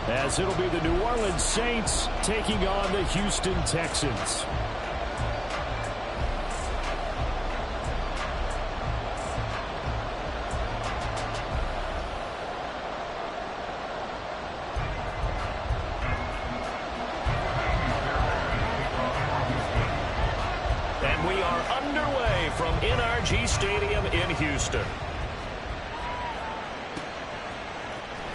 as it'll be the New Orleans Saints taking on the Houston Texans. And we are underway from NRG Stadium in Houston.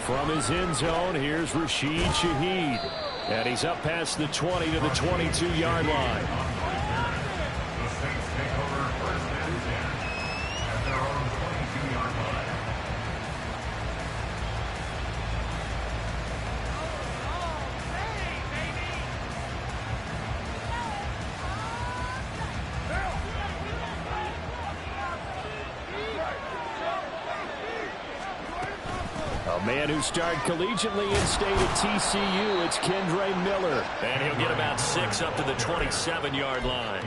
From his end zone, here's Rashid Shaheed. And he's up past the 20 to the 22-yard line. The Saints take over first and 10 at their own 22-yard line. A man who started collegiately in state at TCU, it's Kendre Miller. And he'll get about 6 up to the 27-yard line.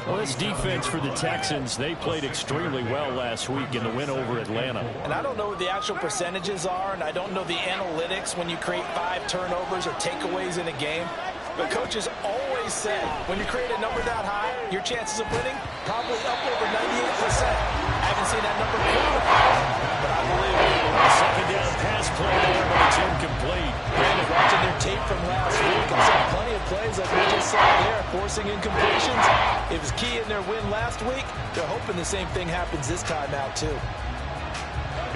Well, this defense for the Texans, they played extremely well last week in the win over Atlanta. And I don't know what the actual percentages are, and I don't know the analytics when you create 5 turnovers or takeaways in a game. But coaches always say, when you create a number that high, your chances of winning probably up over 98%. I haven't seen that number quantified, but I believe it. A second down pass play there, but it's incomplete. Brandon, watching their tape from last week, I saw plenty of plays like we just saw there, forcing incompletions. It was key in their win last week. They're hoping the same thing happens this time out, too.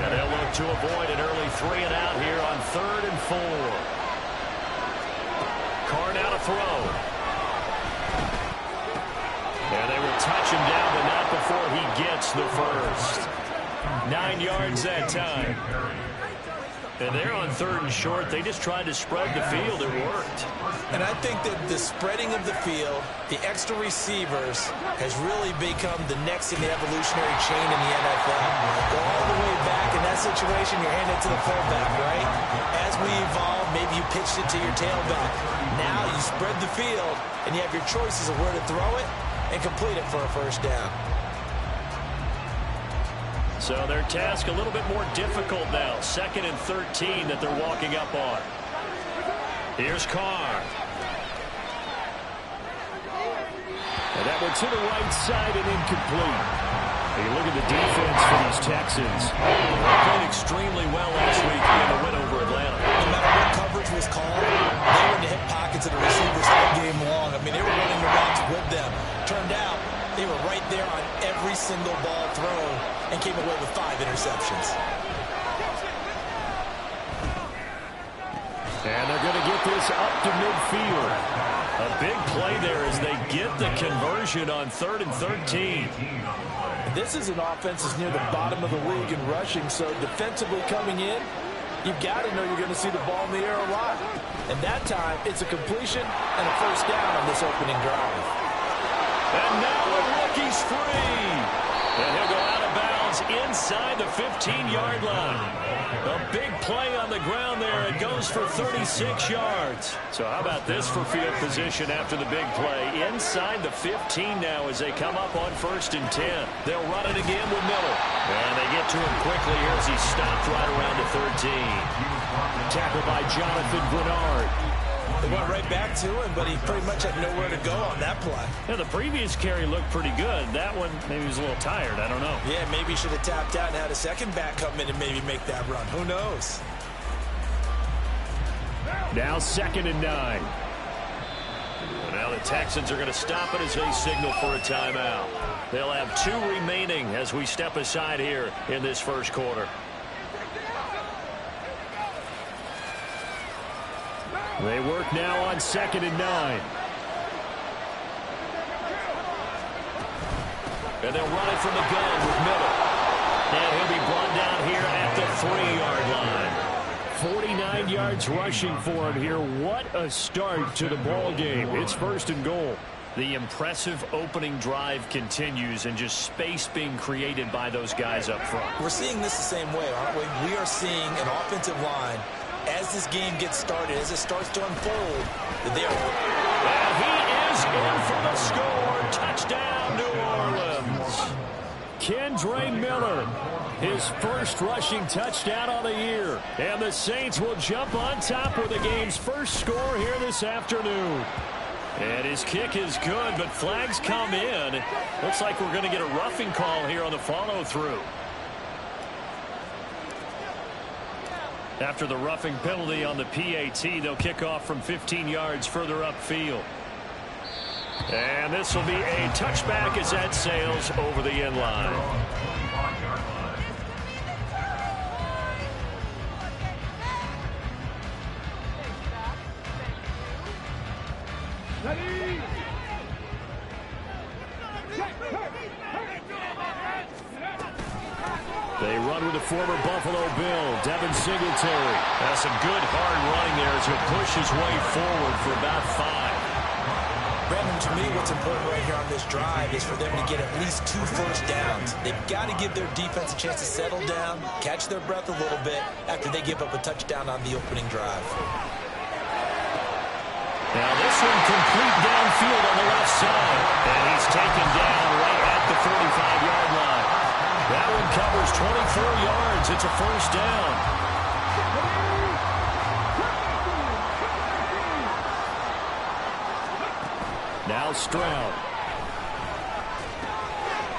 And they'll look to avoid an early 3 and out here on 3rd and 4. Carr now to throw. And they will touch him down, but not before he gets the first. 9 yards that time. And they're on 3rd and short. They just tried to spread the field. It worked. And I think that the spreading of the field, the extra receivers, has really become the next in the evolutionary chain in the NFL. Go all the way back. In that situation, you're handing it to the fullback, right? As we evolve, maybe you pitched it to your tailback. Now you spread the field, and you have your choices of where to throw it and complete it for a first down. So their task a little bit more difficult now. 2nd and 13 that they're walking up on. Here's Carr. And that one to the right side and incomplete. Hey, look at the defense for these Texans. They played extremely well last week in the win over Atlanta. No matter what coverage was called, they were in the hip pockets of the receivers all game long. I mean, they were running the routes with them. Turned out, they were right there on every single ball thrown and came away with 5 interceptions. And they're going to get this up to midfield. A big play there as they get the conversion on 3rd and 13. This is an offense that's near the bottom of the league in rushing, so defensively coming in, you've got to know you're going to see the ball in the air a lot. And that time, it's a completion and a first down on this opening drive. And now the rookie's free. And he'll go out of bounds inside the 15-yard line. A big play on the ground there. It goes for 36 yards. So how about this for field position after the big play? Inside the 15 now as they come up on 1st and 10. They'll run it again with Miller. And they get to him quickly here as he stopped right around the 13. Tackled by Jonathan Bernard. They went right back to him, but he pretty much had nowhere to go on that play. Yeah, the previous carry looked pretty good. That one, maybe he was a little tired. I don't know. Yeah, maybe he should have tapped out and had a second back come in and maybe make that run. Who knows? Now 2nd and 9. Well, now the Texans are going to stop it as they signal for a timeout. They'll have 2 remaining as we step aside here in this first quarter. They work now on 2nd and 9. And they'll run it from the gun with Miller. And he'll be brought down here at the 3-yard line. 49 yards rushing for him here. What a start to the ball game. It's 1st and goal. The impressive opening drive continues and just space being created by those guys up front. We're seeing this the same way, aren't we? We are seeing an offensive line as this game gets started, as it starts to unfold, that they are... And he is in for the score. Touchdown, New Orleans. Kendre Miller. His first rushing touchdown on the year. And the Saints will jump on top with the game's first score here this afternoon. And his kick is good, but flags come in. Looks like we're going to get a roughing call here on the follow-through. After the roughing penalty on the PAT, they'll kick off from 15 yards further upfield. And this will be a touchback as that sails over the end line. They run with the former Buffalo Bill, Devin Singletary. That's some good hard running there as he'll push his way forward for about 5. Brandon, to me, what's important right here on this drive is for them to get at least 2 first downs. They've got to give their defense a chance to settle down, catch their breath a little bit after they give up a touchdown on the opening drive. Now this one complete downfield on the left side. And he's taken down right at the 45-yard line. That one covers 24 yards. It's a first down. Now Stroud.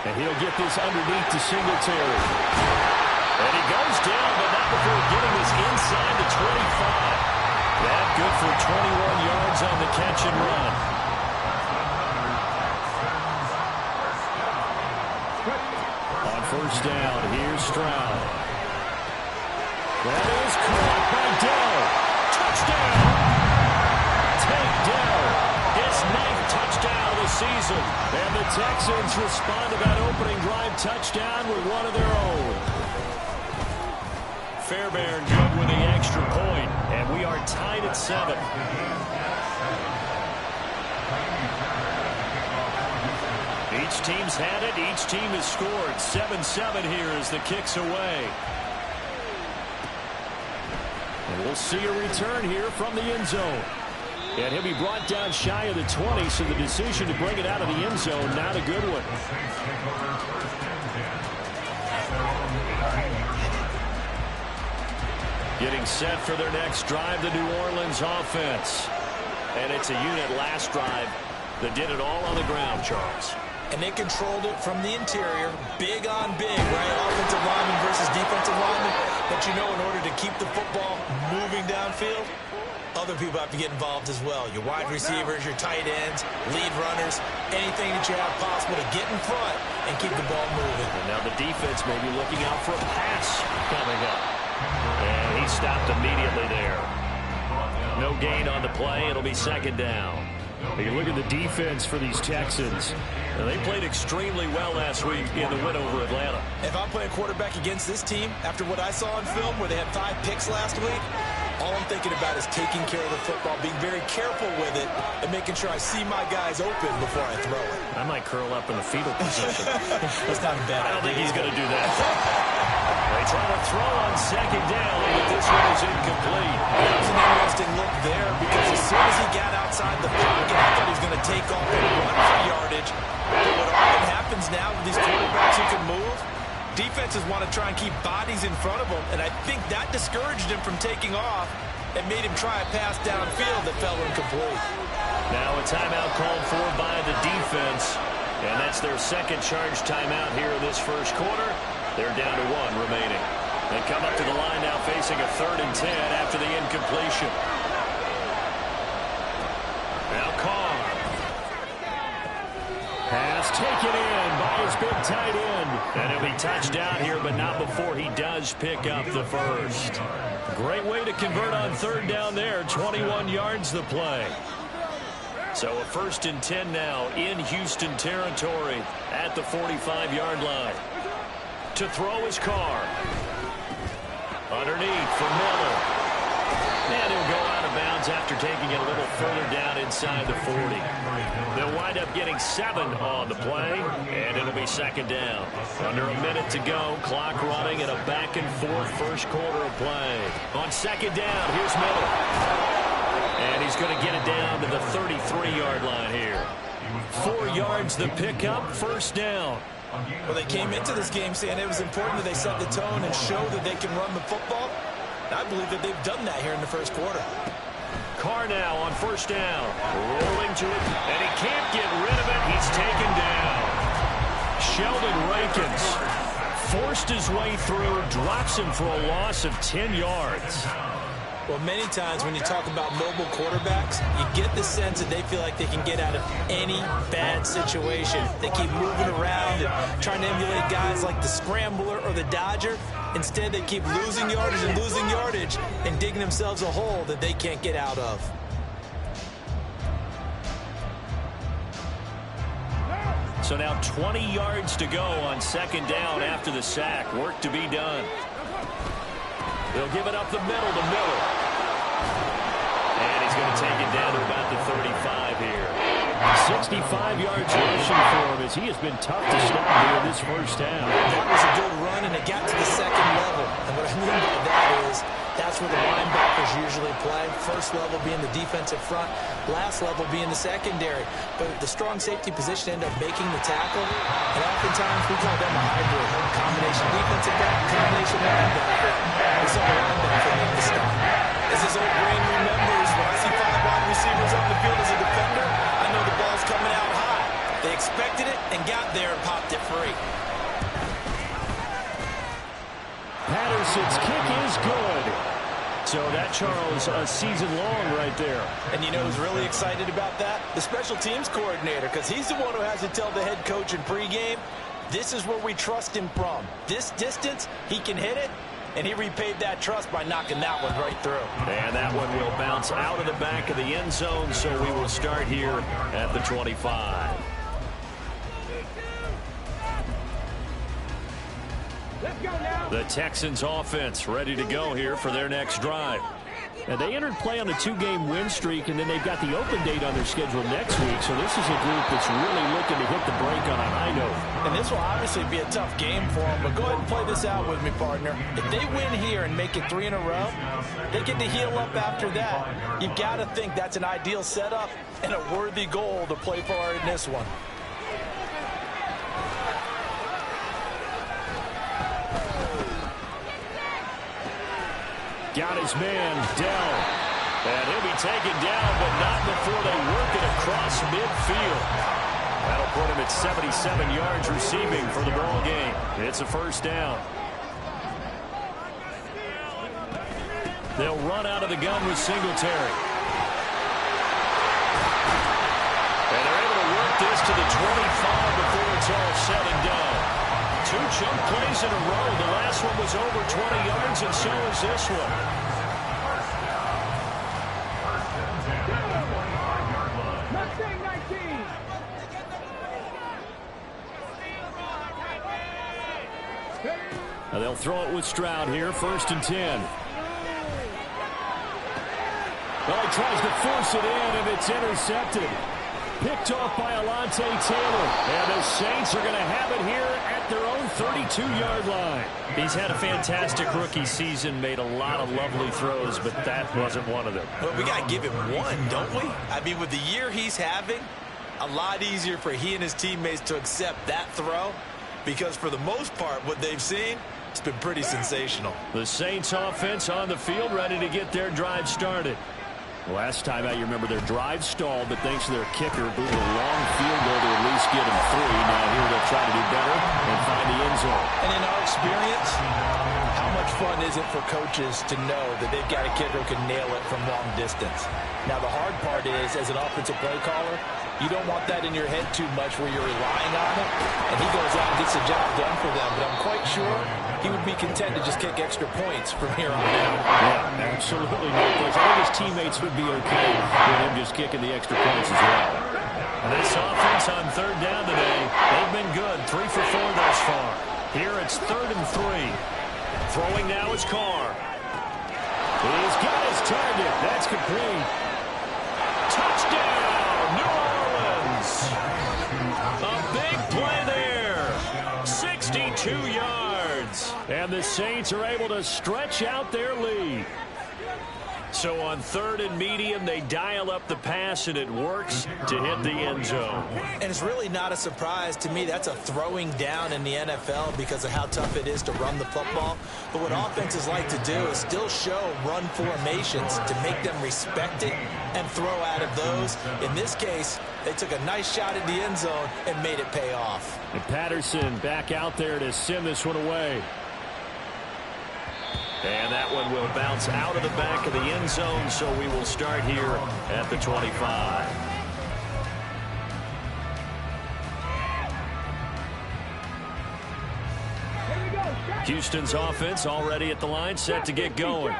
And he'll get this underneath to Singletary. And he goes down, but not before getting this inside the 25. That good for 21 yards on the catch and run. On first down, here's Stroud. That is caught by Dell. Touchdown! Tank Dell, his 9th touchdown of the season. And the Texans respond to that opening drive touchdown with one of their own. Fairbairn good with the extra point, and we are tied at 7. Each team's had it. Each team has scored. 7-7 here as the kick's away. And we'll see a return here from the end zone. And he'll be brought down shy of the 20, so the decision to bring it out of the end zone, not a good one. Getting set for their next drive, the New Orleans offense. And it's a unit last drive that did it all on the ground, Charles. And they controlled it from the interior, big on big, right? Offensive lineman versus defensive lineman. But you know, in order to keep the football moving downfield, other people have to get involved as well. Your wide receivers, your tight ends, lead runners, anything that you have possible to get in front and keep the ball moving. And now the defense may be looking out for a pass coming up. And he stopped immediately there. No gain on the play. It'll be second down. You look at the defense for these Texans. They played extremely well last week in the win over Atlanta. If I'm playing quarterback against this team, after what I saw on film where they had 5 picks last week, all I'm thinking about is taking care of the football, being very careful with it, and making sure I see my guys open before I throw it. I might curl up in the fetal position. That's not a bad idea. I don't think he's going to do that. They try to throw on second down, but this one is incomplete. That was an interesting look there because as soon as he got outside the pocket, I thought he was going to take off and run for yardage. But what often happens now with these quarterbacks who can move, defenses want to try and keep bodies in front of them, and I think that discouraged him from taking off and made him try a pass downfield that fell incomplete. Now a timeout called for by the defense, and that's their second charge timeout here in this first quarter. They're down to 1 remaining. They come up to the line now facing a 3rd and 10 after the incompletion. Now Carr. Pass taken in by his big tight end. And he'll be touched down here, but not before he does pick up the first. Great way to convert on 3rd down there. 21 yards the play. So a 1st and 10 now in Houston territory at the 45-yard line. To throw his Carr. Underneath for Miller. And he'll go out of bounds after taking it a little further down inside the 40. They'll wind up getting 7 on the play, and it'll be second down. Under a minute to go, clock running, and a back-and-forth first quarter of play. On second down, here's Miller. And he's going to get it down to the 33-yard line here. 4 yards the pickup, first down. Well, they came into this game saying it was important that they set the tone and show that they can run the football. I believe that they've done that here in the first quarter. Carr now on first down. Rolling to it, and he can't get rid of it. He's taken down. Sheldon Rankins forced his way through, drops him for a loss of 10 yards. Well, many times when you talk about mobile quarterbacks, you get the sense that they feel like they can get out of any bad situation. They keep moving around and trying to emulate guys like the Scrambler or the Dodger. Instead, they keep losing yardage and digging themselves a hole that they can't get out of. So now 20 yards to go on second down after the sack. Work to be done. They'll give it up the middle to Miller. And he's going to take it down to about the 35 here. 65 yards rushing for him as he has been tough to stop here in this first half. That was a good run, and it got to the second level. And what I mean by that is that's where the linebackers usually play. First level being the defensive front, last level being the secondary. But the strong safety position ended up making the tackle. And oftentimes we call them a hybrid. Combination defensive back, combination linebacker. We saw the linebacker make the stop. As his old brain remembers, when I see 5 wide receivers on the field as a defender, I know the ball's coming out high. They expected it and got there and popped it free. Patterson's kick is good. So that, Charles, a season long right there. And you know who's really excited about that? The special teams coordinator, because he's the one who has to tell the head coach in pregame, this is where we trust him from. This distance, he can hit it, and he repaid that trust by knocking that one right through. And that one will bounce out of the back of the end zone, so we will start here at the 25. The Texans offense ready to go here for their next drive. And they entered play on a 2-game win streak, and then they've got the open date on their schedule next week. So this is a group that's really looking to hit the break on a high note. And this will obviously be a tough game for them, but go ahead and play this out with me, partner. If they win here and make it 3 in a row, they get to heal up after that. You've got to think that's an ideal setup and a worthy goal to play for in this one. Got his man, Dell. And he'll be taken down, but not before they work it across midfield. That'll put him at 77 yards receiving for the ball game. It's a first down. They'll run out of the gun with Singletary. And they're able to work this to the 25 before it's all said and done. 2 chunk plays in a row. The last one was over 20 yards, and so is this one. Now they'll throw it with Stroud here, 1st and 10. Well, he tries to force it in, and it's intercepted. Picked off by Alontae Taylor. And the Saints are going to have it here at their own 32-yard line. He's had a fantastic rookie season, made a lot of lovely throws, but that wasn't one of them. Well, we got to give him one, don't we? I mean, with the year he's having, a lot easier for he and his teammates to accept that throw, because for the most part, what they've seen, it's been pretty sensational. The Saints offense on the field, ready to get their drive started. Last time out, you remember their drive stalled, but thanks to their kicker, booted a long field goal to at least get them 3. Now here they'll try to do better and find the end zone. And in our experience, how much fun is it for coaches to know that they've got a kicker who can nail it from long distance? Now, the hard part is, as an offensive play caller, you don't want that in your head too much where you're relying on it, and he goes out and gets the job done for them. But I'm quite sure he would be content to just kick extra points from here on out. Yeah, absolutely no question. I think his teammates would be okay with him just kicking the extra points as well. And this offense on 3rd down today, they've been good. 3 for 4 thus far. Here it's 3rd and 3. Throwing now is Carr. He's got his target. That's complete. Touchdown, New Orleans. A big play there. 62 yards. And the Saints are able to stretch out their lead. So on 3rd and medium, they dial up the pass, and it works to hit the end zone. And it's really not a surprise to me. That's a throwing down in the NFL because of how tough it is to run the football. But what offenses like to do is still show run formations to make them respect it and throw out of those. In this case, they took a nice shot at the end zone and made it pay off. And Patterson back out there to send this one away. And that one will bounce out of the back of the end zone, so we will start here at the 25. Houston's offense already at the line, set to get going.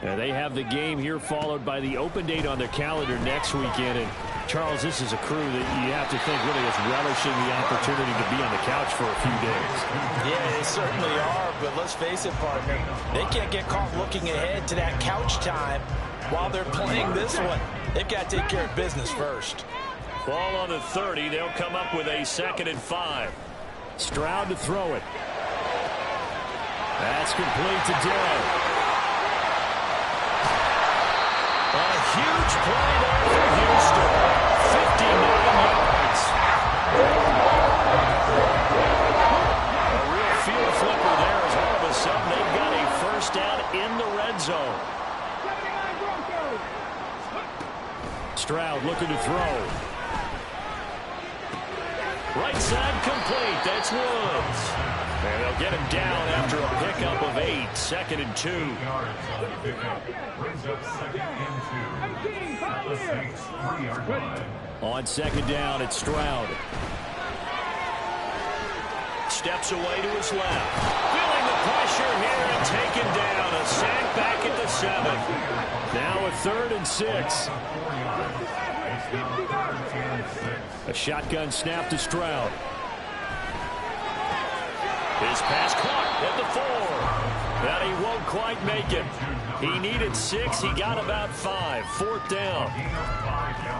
And they have the game here followed by the open date on their calendar next weekend. And Charles, this is a crew that you have to think really is relishing the opportunity to be on the couch for a few days. Yeah, they certainly are, but let's face it, partner. They can't get caught looking ahead to that couch time while they're playing this one. They've got to take care of business first. Ball on the 30. They'll come up with a 2nd and 5. Stroud to throw it. That's complete to Dillon. A huge play there for Houston. 59 yards. A real field flipper there as all of a sudden they've got a first down in the red zone. Stroud looking to throw. Right side complete. That's Woods. And they'll get him down after a pickup of 8. 2nd and 2. On 2nd down, it's Stroud. Steps away to his left. Feeling the pressure here and taken down. A sack back at the 7. Now a 3rd and 6. A shotgun snap to Stroud. His pass caught at the 4. But he won't quite make it. He needed 6. He got about 5. 4th down.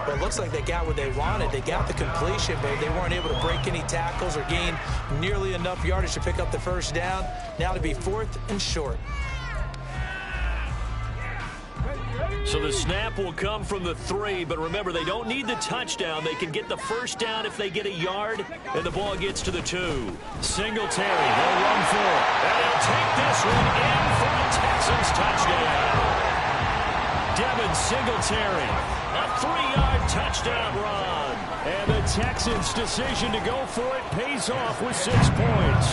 Well, it looks like they got what they wanted. They got the completion, but they weren't able to break any tackles or gain nearly enough yardage to pick up the first down. Now to be 4th and short. So the snap will come from the 3, but remember, they don't need the touchdown. They can get the first down if they get a yard, and the ball gets to the 2. Singletary, they'll run for it. And he'll take this one in for a Texans touchdown. Devin Singletary, a 3-yard touchdown run. And the Texans' decision to go for it pays off with 6 points.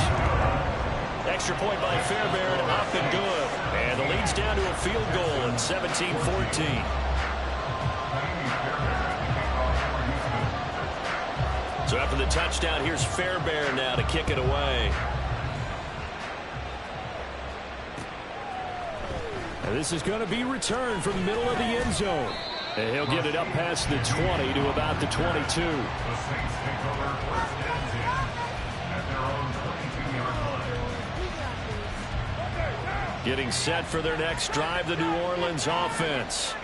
Extra point by Fairbairn, up and good. And the lead's down to a field goal at 17-14. So after the touchdown, here's Fairbairn now to kick it away. And this is going to be returned from the middle of the end zone. And he'll get it up past the 20 to about the 22. Getting set for their next drive, the New Orleans offense.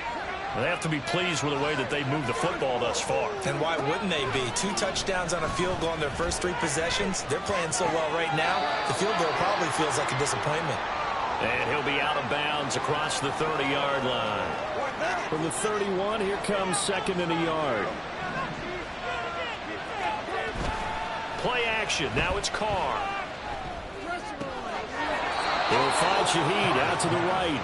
They have to be pleased with the way that they've moved the football thus far. And why wouldn't they be? 2 touchdowns on a field goal in their first 3 possessions. They're playing so well right now, the field goal probably feels like a disappointment. And he'll be out of bounds across the 30-yard line. From the 31, here comes 2nd and a yard. Play action. Now it's Carr. He'll find Shaheed out to the right.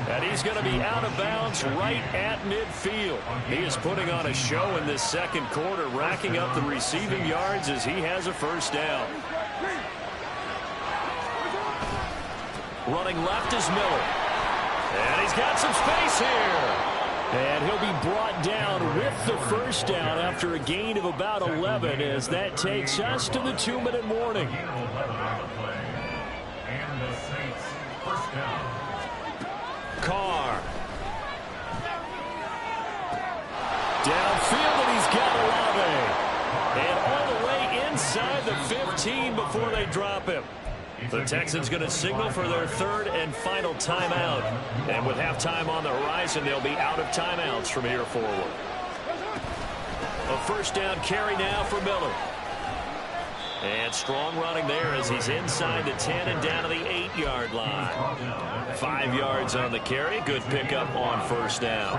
And he's going to be out of bounds right at midfield. He is putting on a show in this second quarter, racking up the receiving yards as he has a first down. Running left is Miller. And he's got some space here. And he'll be brought down with the first down after a gain of about 11 as that takes us to the 2-minute warning. Carr. Downfield, and he's got Olave. And all the way inside the 15 before they drop him. The Texans going to signal for their 3rd and final timeout. And with halftime on the horizon, they'll be out of timeouts from here forward. A first down carry now for Miller. And strong running there as he's inside the 10 and down to the 8-yard line. 5 yards on the carry. Good pickup on first down.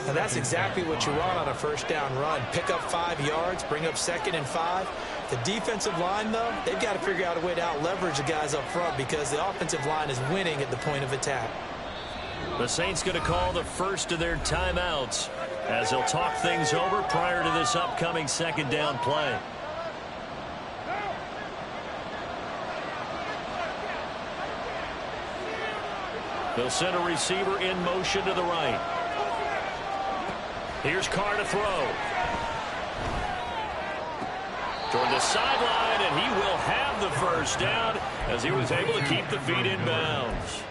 And that's exactly what you want on a first down run. Pick up 5 yards, bring up 2nd and 5. The defensive line, though, they've got to figure out a way to out-leverage the guys up front because the offensive line is winning at the point of attack. The Saints going to call the first of their timeouts as they'll talk things over prior to this upcoming second down play. They'll send a receiver in motion to the right. Here's Carr to throw. Toward the sideline, and he will have the first down as he was able to keep the feet in bounds.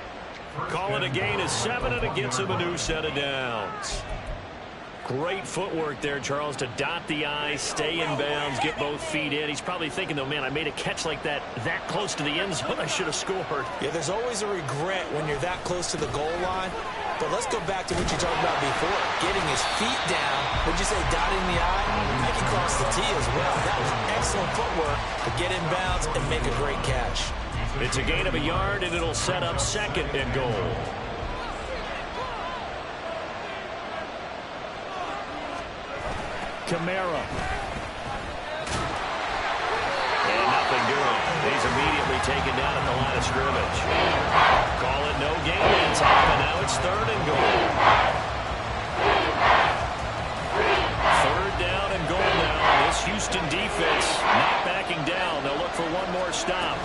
Call it a gain of 7, and it gets him a new set of downs. Great footwork there, Charles, to dot the I, stay in bounds, get both feet in. He's probably thinking, though, man, I made a catch like that close to the end zone. I should have scored. Yeah, there's always a regret when you're that close to the goal line. But let's go back to what you talked about before. Getting his feet down. Would you say dotting the I? I can cross the T as well. That was excellent footwork to get in bounds and make a great catch. It's a gain of a yard, and it'll set up 2nd and goal. Kamara. And nothing doing. He's immediately taken down at the line of scrimmage. Call it no gain in time, and now it's 3rd and goal. 3rd down and goal now. This Houston defense not backing down. They'll look for one more stop.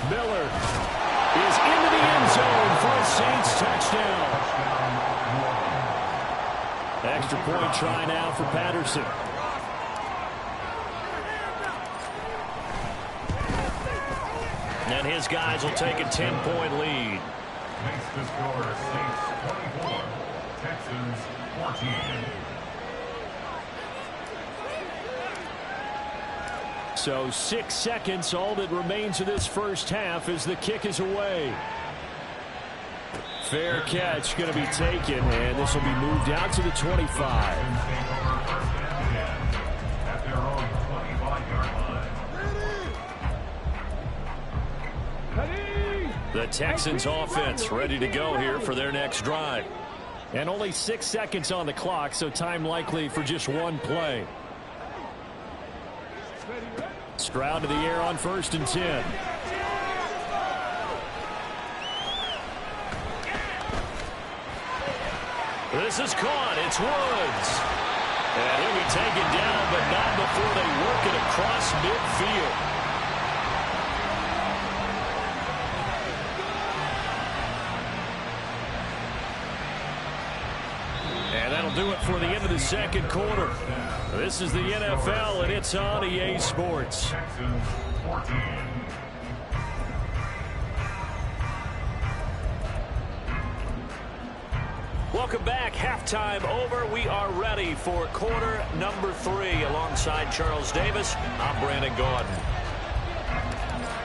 Miller is into the end zone for a Saints touchdown. Extra point try now for Patterson. And his guys will take a 10-point lead. Makes the score Saints 24, Texans 14. So 6 seconds, all that remains of this first half as the kick is away. Fair catch going to be taken, and this will be moved out to the 25. At their own 25-yard line. The Texans offense ready to go here for their next drive. And only 6 seconds on the clock, so time likely for just one play. Stroud to the air on 1st and 10. This is caught. It's Woods. And he'll be taken down, but not before they work it across midfield. And that'll do it for the end of the second quarter. This is the NFL, and it's on EA Sports. Texans 14. Welcome back. Halftime over. We are ready for quarter number 3. Alongside Charles Davis, I'm Brandon Gaudin.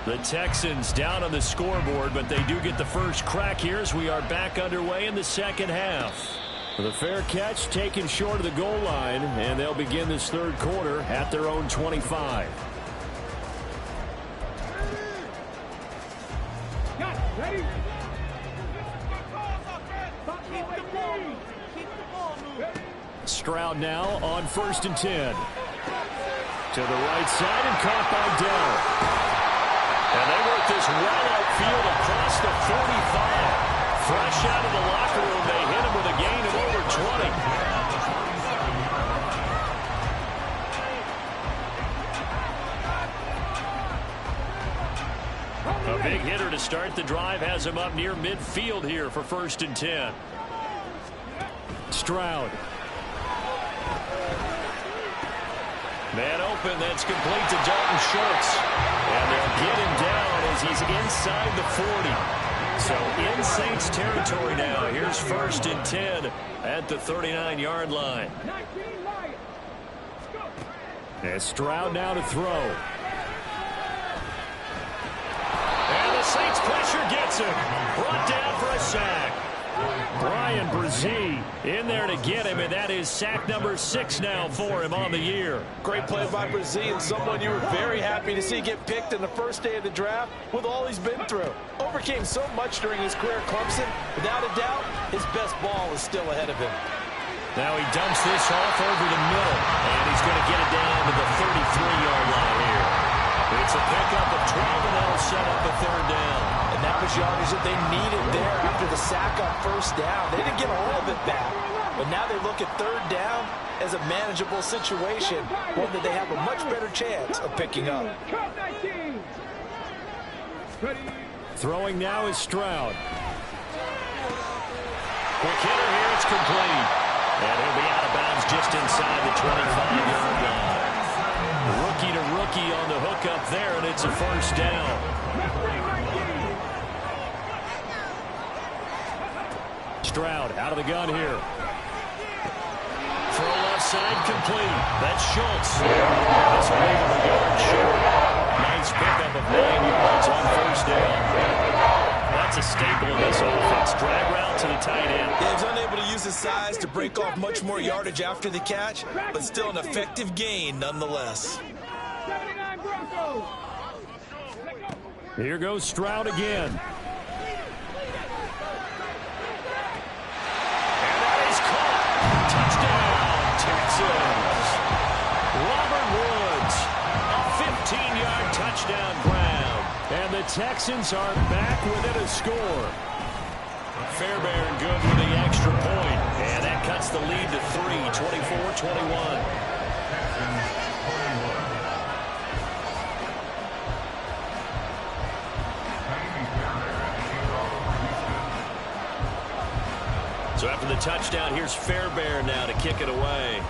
The Texans down on the scoreboard, but they do get the first crack here as we are back underway in the second half. The fair catch taken short of the goal line, and they'll begin this third quarter at their own 25. Ready? Stroud now on 1st and 10. To the right side and caught by Dell. And they work this well outfield across the 45. Fresh out of the locker room, they hit him with a gain of over 20. A big hitter to start the drive has him up near midfield here for 1st and 10. Stroud. Man open, that's complete to Dalton Schultz. And they'll get him down as he's inside the 40. So in Saints territory now. Here's 1st and 10 at the 39-yard line. And Stroud now to throw. And the Saints pressure gets him. Brought down for a sack. Brian Brzee in there to get him, and that is sack number 6 now for him on the year. Great play by Brzee, and someone you were very happy to see get picked in the first day of the draft with all he's been through. Overcame so much during his career at Clemson. Without a doubt, his best ball is still ahead of him. Now he dumps this off over the middle, and he's going to get it down to the 33-yard line here. It's a pickup of 12, and that'll set up a third down. And that was yardage that they needed there after the sack on first down. They didn't get all of it back, but now they look at third down as a manageable situation, one that they have a much better chance of picking up. Throwing now is Stroud. Quick hitter here, it's complete. And he'll be out of bounds just inside the 25-yard line. Rookie to rookie on the hookup there, and it's a first down. Stroud out of the gun here. Throw left side complete. That's Schultz. That's a lead of a yard short. Nice pickup of 9 yards on first down. That's a staple of this offense. Drag route to the tight end. Yeah, he's unable to use his size to break off much more yardage after the catch, but still an effective gain nonetheless. Here goes Stroud again. And that is caught. Touchdown, Texans. Robert Woods, a 15-yard touchdown grab. And the Texans are back within a score. Fairbairn good with the extra point. And that cuts the lead to 3, 24-21. So after the touchdown, here's Fairbairn now to kick it away.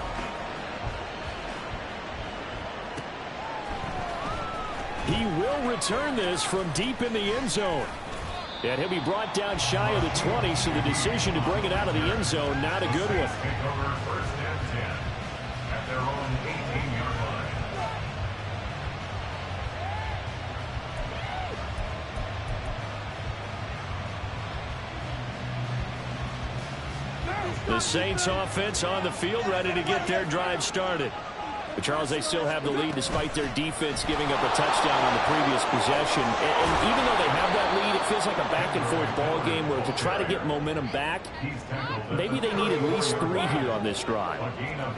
He will return this from deep in the end zone. And he'll be brought down shy of the 20, so the decision to bring it out of the end zone, not a good one. First and 10 at their own 18-yard line. The Saints offense on the field, ready to get their drive started. But Charles, they still have the lead despite their defense giving up a touchdown on the previous possession. And even though they have that lead, it feels like a back-and-forth ball game where to try to get momentum back, maybe they need at least 3 here on this drive.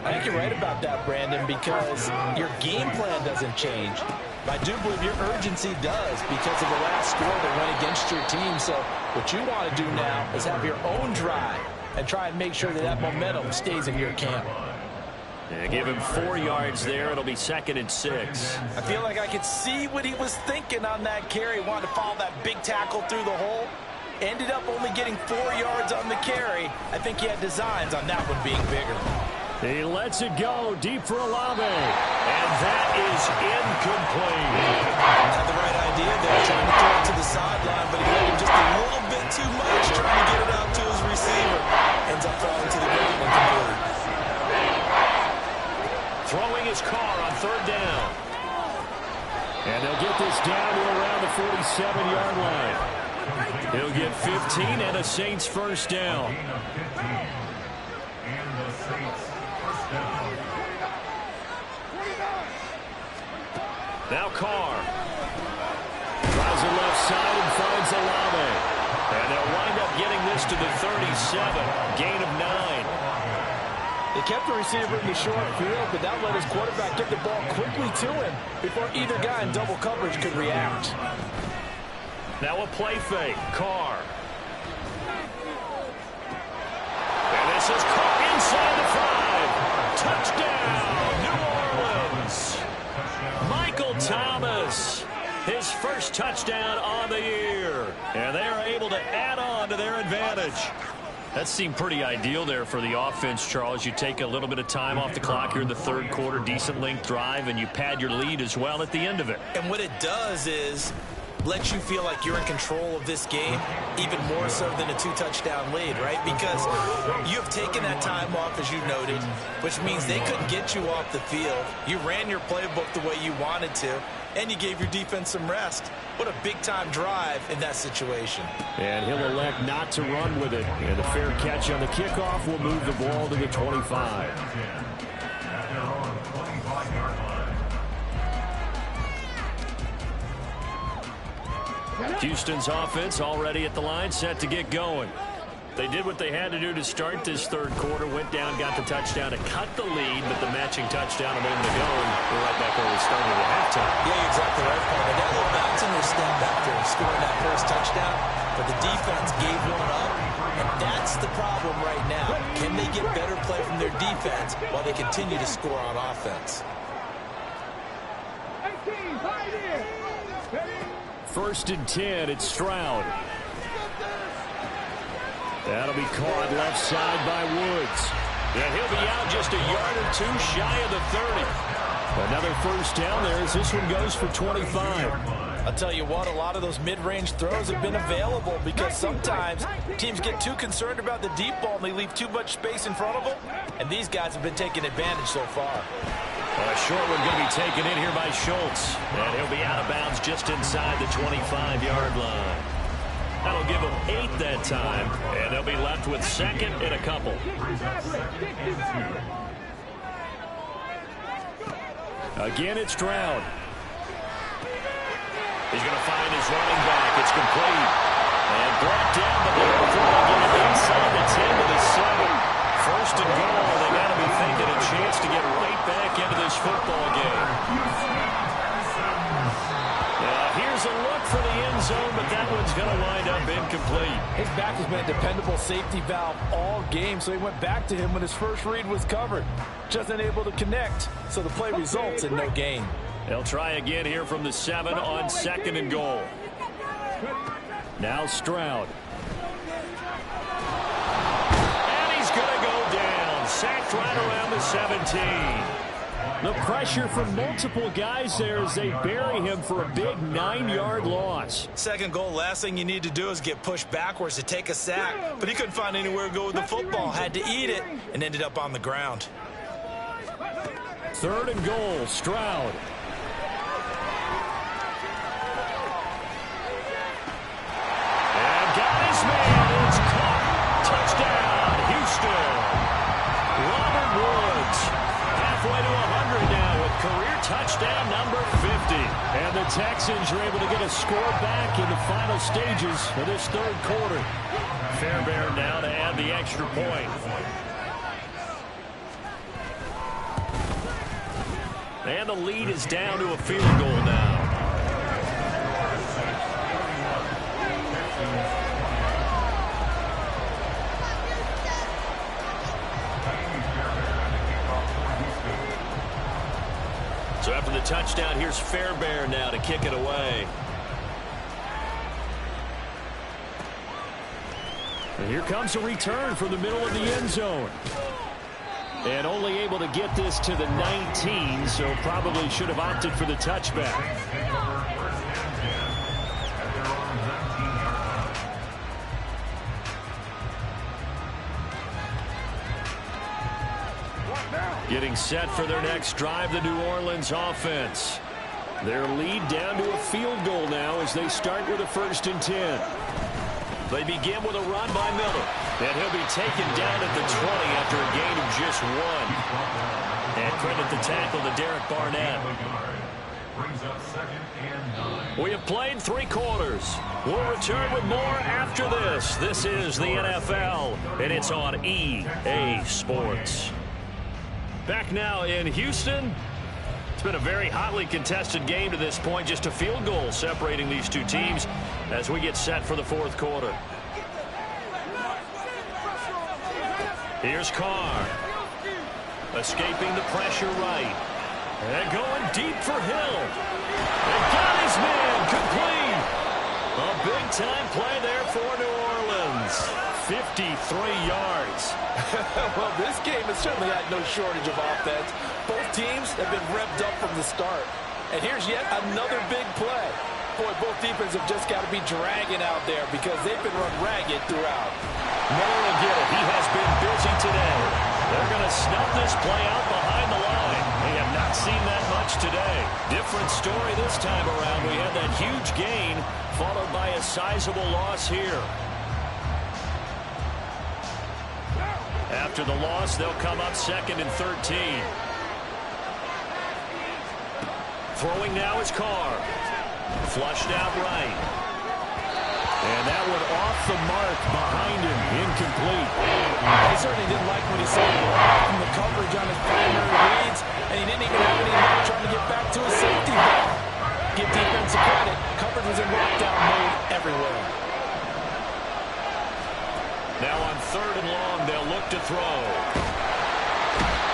I think you're right about that, Brandon, because your game plan doesn't change. I do believe your urgency does because of the last score that went against your team. So what you want to do now is have your own drive and try and make sure that that momentum stays in your camp. Yeah, give him 4 yards there. It'll be 2nd and 6. I feel like I could see what he was thinking on that carry. Wanted to follow that big tackle through the hole. Ended up only getting 4 yards on the carry. I think he had designs on that one being bigger. He lets it go deep for Olave. And that is incomplete. Had the right idea there, trying to throw it to the sideline, but he let him just a little bit too much, trying to get it out to his receiver. Ends up falling to the ground and complete. Throwing his car on 3rd down. And they'll get this down to around the 47-yard line. He'll get 15 and a Saints first down. Now Carr. Tries the left side and finds Olave. And they'll wind up getting this to the 37. Gain of 9. They kept the receiver in the short field, but that let his quarterback get the ball quickly to him before either guy in double coverage could react. Now a play fake. Carr. And this is Carr inside the 5. Touchdown, New Orleans. Michael Thomas, his first touchdown on the year. And they are able to add on to their advantage. That seemed pretty ideal there for the offense, Charles. You take a little bit of time off the clock here in the 3rd quarter, decent length drive, and you pad your lead as well at the end of it. And what it does is lets you feel like you're in control of this game, even more so than a 2-touchdown lead, right? Because you have taken that time off, as you noted, which means they couldn't get you off the field. You ran your playbook the way you wanted to, and you gave your defense some rest. What a big-time drive in that situation. And he'll elect not to run with it. And a fair catch on the kickoff will move the ball to the 25. At their own 25-yard line. Houston's offense already at the line, set to get going. They did what they had to do to start this third quarter, went down, got the touchdown to cut the lead, but the matching touchdown a moment ago, and we're right back where we started at halftime. Yeah, exactly right, Paul. They got a little bounce in their step after scoring that first touchdown, but the defense gave one up, and that's the problem right now. Can they get better play from their defense while they continue to score on offense? 1st and 10, it's Stroud. That'll be caught left side by Woods. And he'll be out just a yard or two shy of the 30. Another first down there as this one goes for 25. I'll tell you what, a lot of those mid-range throws have been available because sometimes teams get too concerned about the deep ball and they leave too much space in front of them. And these guys have been taking advantage so far. A short one going to be taken in here by Schultz. And he'll be out of bounds just inside the 25-yard line. That'll give them 8 that time, and they'll be left with 2nd and a couple. Again, it's Stroud. He's going to find his running back. It's complete. And brought down, but they're going to get it inside the 10 to the 7. 1st and goal. They got to be thinking a chance to get right back into this football game. Here's a look for the end zone, but that one's going to wind up incomplete. His back has been a dependable safety valve all game, so he went back to him when his first read was covered. Just unable to connect, so the play results in no gain. They'll try again here from the 7 on 2nd and goal. Now Stroud. And he's going to go down. Sacked right around the 17. The pressure from multiple guys there as they bury him for a big 9-yard loss. 2nd goal, last thing you need to do is get pushed backwards to take a sack. But he couldn't find anywhere to go with the football. Had to eat it and ended up on the ground. 3rd and goal, Stroud. And got his man. It's caught. Touchdown, Houston. Robert Woods. Halfway to 100 now with career touchdown number 50. And the Texans are able to get a score back in the final stages of this third quarter. Fairbairn now to add the extra point. And the lead is down to a field goal now. So after the touchdown, here's Fairbairn now to kick it away. And here comes a return from the middle of the end zone. And only able to get this to the 19, so probably should have opted for the touchback. Getting set for their next drive, the New Orleans offense. Their lead down to a field goal now as they start with a 1st and 10. They begin with a run by Miller. And he'll be taken down at the 20 after a gain of just 1. And credit the tackle to Derek Barnett. We have played 3 quarters. We'll return with more after this. This is the NFL, and it's on EA Sports. Back now in Houston. It's been a very hotly contested game to this point. Just a field goal separating these two teams as we get set for the 4th quarter. Here's Carr. Escaping the pressure right. And going deep for Hill. And got his man complete. A big-time play there for New Orleans. 53 yards. Well, this game has certainly had no shortage of offense. Both teams have been revved up from the start. And here's yet another big play. Boy, both defenses have just got to be dragging out there because they've been run ragged throughout. Miller will get it. He has been busy today. They're going to snuff this play out behind the line. They have not seen that much today. Different story this time around. We had that huge gain followed by a sizable loss here. After the loss, they'll come up 2nd and 13. Throwing now is Carr. Flushed out right. And that one off the mark behind him. Incomplete. He certainly didn't like what he saw from the coverage on his primary reads, and he didn't even have any help trying to get back to his safety valve. Give defense a credit. Coverage was in lockdown mode everywhere. Now on 3rd and long, they'll look to throw.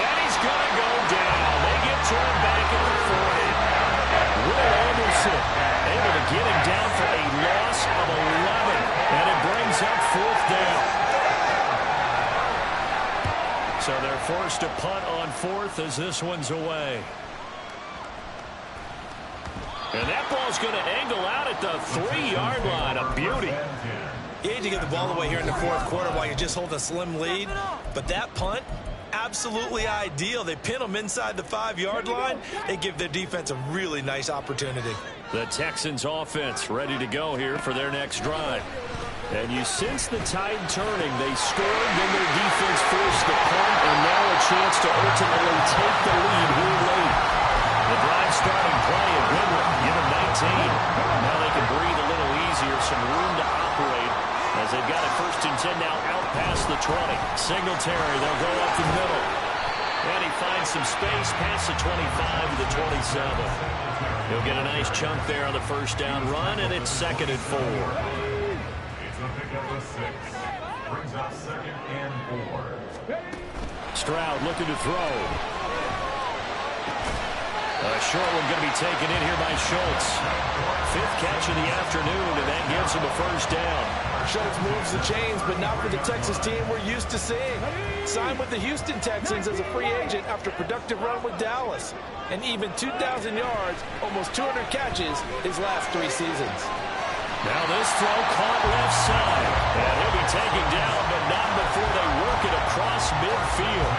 And he's going to go down. They get to him back at the 40. Will Anderson able to get him down for a loss of 11. And it brings up 4th down. So they're forced to punt on 4th as this one's away. And that ball's going to angle out at the 3-yard line. A beauty. You hate to get the ball away here in the 4th quarter while you just hold a slim lead. But that punt, absolutely ideal. They pin them inside the 5-yard line. They give their defense a really nice opportunity. The Texans offense ready to go here for their next drive. And you sense the tide turning. They scored, then their defense forced the punt, and now a chance to ultimately take the lead here late. The drive starting play at Goodwin. Give him 19. Now they can breathe a little easier, some room to operate as they've got it 1st and 10 now out past the 20. Singletary, they'll go up the middle. And he finds some space past the 25 to the 27. He'll get a nice chunk there on the 1st down run, and it's 2nd and 4. It's a pickup of 6. Brings up 2nd and 4. Stroud looking to throw. A short one going to be taken in here by Schultz. 5th catch of the afternoon, and that gives him a 1st down. Schultz moves the chains, but not for the Texas team we're used to seeing. Signed with the Houston Texans as a free agent after a productive run with Dallas. And even 2,000 yards, almost 200 catches his last 3 seasons. Now this throw caught left side. And he'll be taken down, but not before they work it across midfield.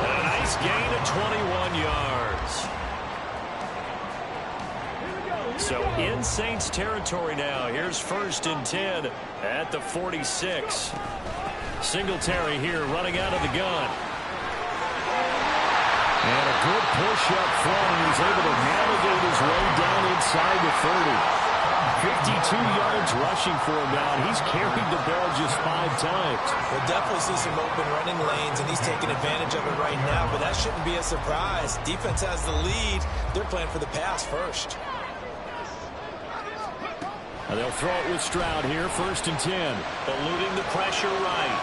And a nice gain of 21 yards. So in Saints territory now. Here's 1st and 10 at the 46. Singletary here running out of the gun. And a good push up front. He's able to navigate his way down inside the 30. 52 yards rushing for him now. He's carried the ball just 5 times. We'll definitely see some open running lanes, and he's taking advantage of it right now, but that shouldn't be a surprise. Defense has the lead. They're playing for the pass first. And they'll throw it with Stroud here, 1st and 10. Eluding the pressure right.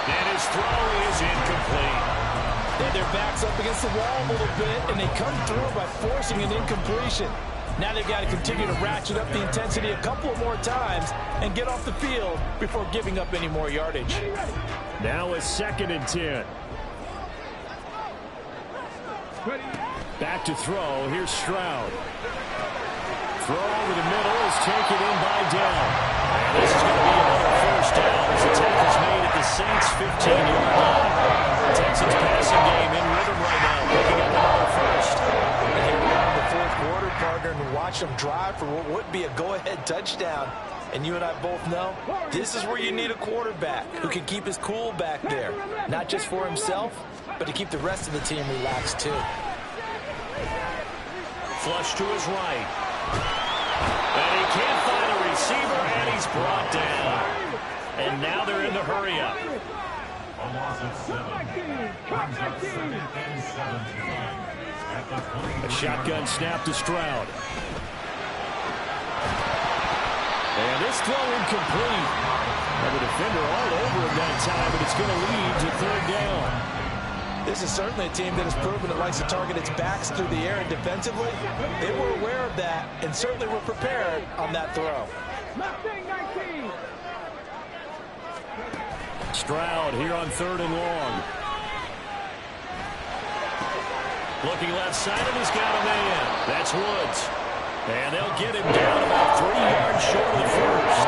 And his throw is incomplete. They had their backs up against the wall a little bit, and they come through by forcing an incompletion. Now they've got to continue to ratchet up the intensity a couple of more times and get off the field before giving up any more yardage. Now a 2nd and 10. Back to throw. Here's Stroud. Throw over the middle is taken in by Dell. And this is going to be another 1st down as the tackle's made at the Saints' 15-yard line. The Texans passing game in rhythm right now, picking up another 1st. And here we are in the 4th quarter, partner, and watch them drive for what would be a go-ahead touchdown. And you and I both know this is where you need a quarterback who can keep his cool back there. Not just for himself, but to keep the rest of the team relaxed too. Flush to his right. And he can't find a receiver, and he's brought down. And now they're in the hurry-up. A loss of 7. Brings up 2nd and 17. At the 20. A shotgun snap to Stroud. And this throw incomplete. And the defender all over him that time, but it's going to lead to 3rd down. This is certainly a team that has proven it likes to target its backs through the air, and defensively, they were aware of that and certainly were prepared on that throw. Stroud here on 3rd and long. Looking left side, and he's got a man. That's Woods. And they'll get him down about 3 yards short of the first.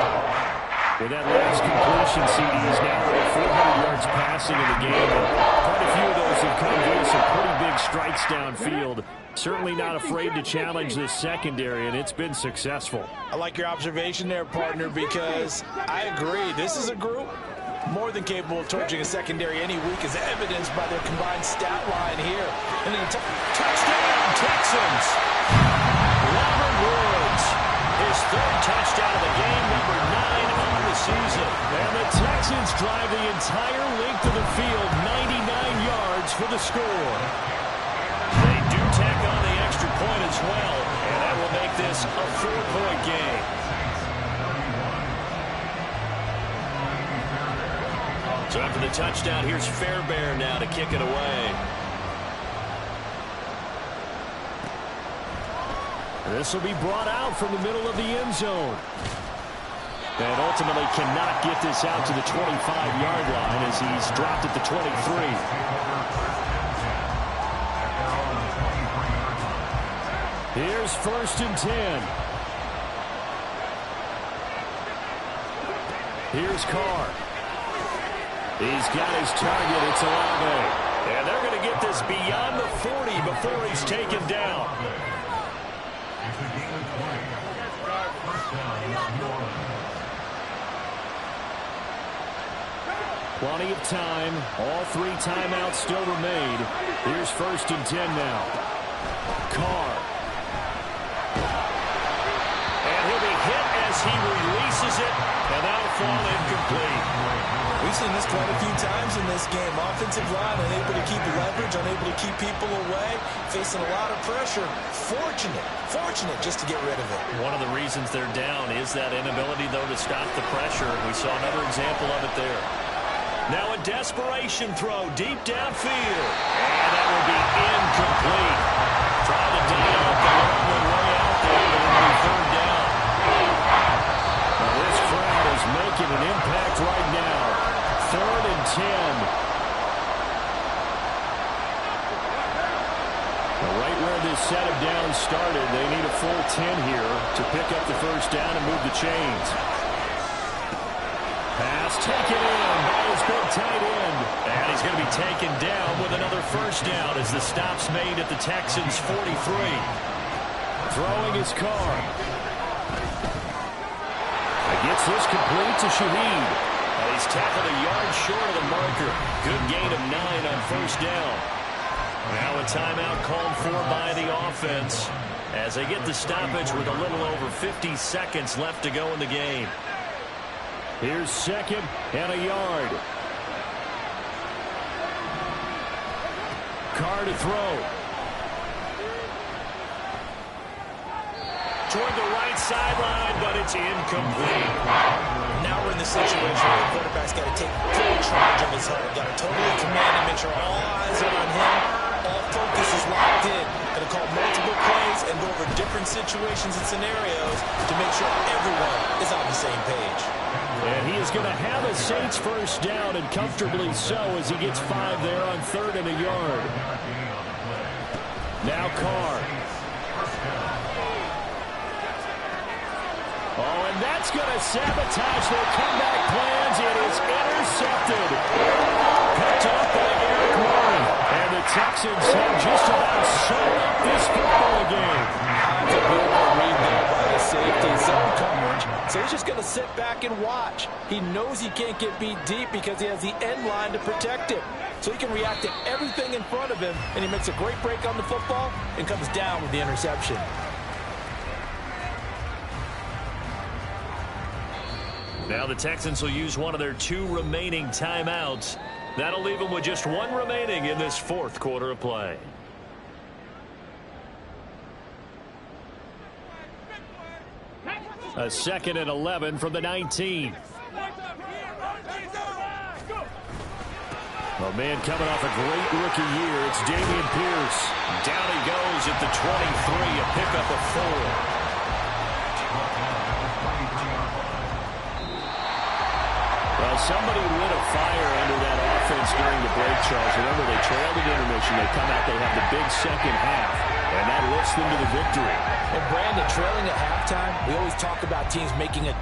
With that last completion, CD is now over 400 yards passing in the game. And quite a few of those have come via some pretty big strikes downfield. Certainly not afraid to challenge this secondary, and it's been successful. I like your observation there, partner, because I agree. This is a group more than capable of torching a secondary any week, as evidenced by their combined stat line here. And then touchdown, Texans! Robert Woods, his 3rd touchdown of the game, number 9 on the season. And the Texans drive the entire length of the field, 99 yards for the score. They do tack on the extra point as well, and that will make this a 4-point game. So after the touchdown, here's Fairbairn now to kick it away. This will be brought out from the middle of the end zone. And ultimately cannot get this out to the 25-yard line as he's dropped at the 23. Here's 1st and 10. Here's Carr. He's got his target. It's Olave. And they're going to get this beyond the 40 before he's taken down. Plenty of time. All 3 timeouts still remain. Here's 1st and 10 now. Carr. And he'll be hit as he releases it, and that'll fall incomplete. We've seen this quite a few times in this game. Offensive line unable to keep leverage, unable to keep people away, facing a lot of pressure. Fortunate just to get rid of it. One of the reasons they're down is that inability, though, to stop the pressure. We saw another example of it there. Now a desperation throw deep downfield. And that will be incomplete. Trying to dial up the long way out there, but it'll be 3rd down. Now this crowd is making an impact right now. 3rd and 10. Right where this set of downs started, they need a full 10 here to pick up the 1st down and move the chains. Pass taken in by his big tight end. And he's going to be taken down with another 1st down as the stop's made at the Texans' 43. Throwing his Carr. Gets this complete to Shaheed. And he's tackled a yard short of the marker. Good gain of 9 on 1st down. Now a timeout called for by the offense as they get the stoppage with a little over 50 seconds left to go in the game. Here's 2nd and a yard. Carr to throw. Toward the right sideline, but it's incomplete. Now we're in the situation where the quarterback's got to take full charge of his head. Got to totally command and make sure all eyes are on him. All focus is locked in. Going to call multiple plays and go over different situations and scenarios to make sure everyone is on the same page. And he is going to have a Saints 1st down, and comfortably so, as he gets 5 there on 3rd and a yard. Now Carr. Oh, and that's going to sabotage their comeback plans. It is intercepted. Picked off by Eric Murray. And the Texans have just about sewn up this football game. That's a beautiful read there by the safety. Zone coverage. So he's just going to sit back and watch. He knows he can't get beat deep because he has the end line to protect him. So he can react to everything in front of him, and he makes a great break on the football and comes down with the interception. Now the Texans will use one of their 2 remaining timeouts. That'll leave them with just 1 remaining in this 4th quarter of play. A 2nd and 11 from the 19. Oh, man, coming off a great rookie year, it's Dameon Pierce. Down he goes at the 23, a pickup of 4. Well, somebody lit a fire under that offense during the break, Charles. Remember, they trailed at intermission. They come out, they have the big second half. And that lifts them to the victory. And Brandon, trailing at halftime, we always talk about teams making